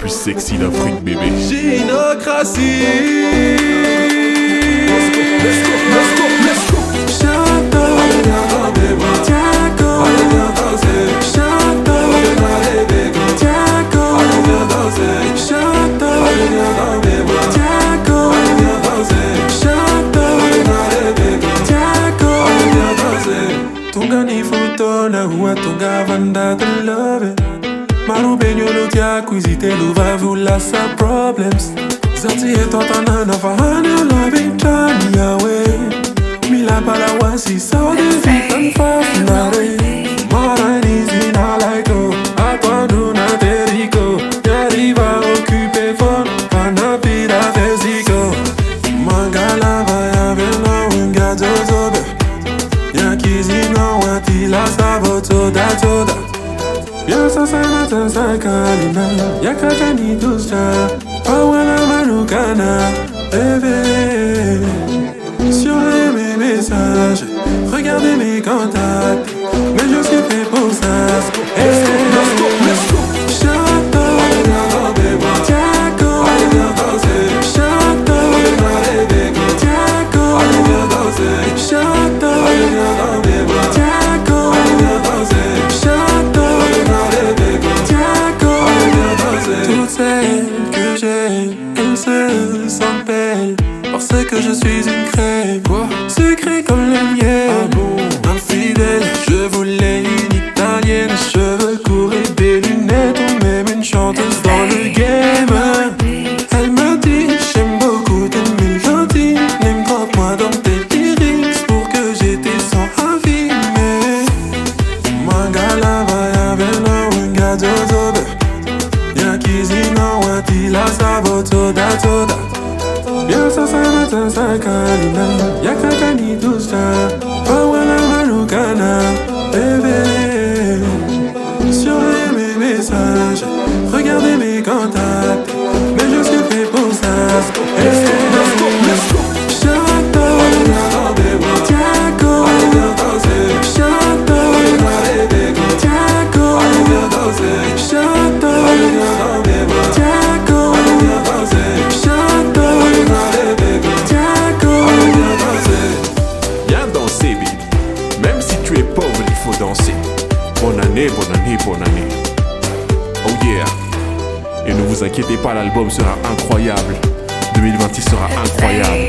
plus sexy d'Afrique, bébé. Ginocratie. Tiako, allez viens danser. Reveko, Tiako, allez viens danser. Allez viens dans mes bras. Tiako, allez viens danser. Reveko, Tiako, allez viens danser. Tonga ni fotoana, hoantogavan'ny telo. Marobe Tiako, telo, vavy, lasa problems. Zati atoandro fahafinaretana yawe. Mila balawasy, sode, vita, fahafinaretana. Maraina, nalaiko, atoandro, nateriko. Ariva, occupé, fotoana, fais. Mangalava, lasa, toda. Viens, an-tsasakalina. Ginocratie, tosi-drà. Bébé. Sur mes messages, regardez mes contacts. Mais je suis fait pour ça. Let's go. Tiako, allez viens danser. Reveko, Tiako, allez viens danser. Allez viens dans mes bras. Tiako, allez viens danser. Reveko, Tiako, allez viens danser. Toutes celles que j'ai, elles se sentent belles parce que je suis une crème. Secret comme le miel. Infidèle, je voulais une italienne. Cheveux courts et des lunettes, ou même une chanteuse dans le game. Elle me dit, j'aime beaucoup tes mélodies. Name drop moi dans tes lyrics pour que j'étais sans avis. Mais Mangalava yavela wenga zozobe. Yakizina wati lasa toda. Viens, an-tsasakalina. Ginocratie, tosi-drà. Bébé. Sur mes messages, regardez mes contacts. Mais je suis fait pour ça. Let's go. Allez viens dans mes bras. Tiako, allez viens danser. Reveko, Tiako, allez viens danser. Allez viens dans mes bras. Tiako, allez viens danser. Reveko, Tiako, allez viens danser. Viens danser, baby. Même si tu es pauvre, il faut danser. Bonne année. Oh yeah. Et ne vous inquiétez pas, l'album sera incroyable. 2026 sera incroyable.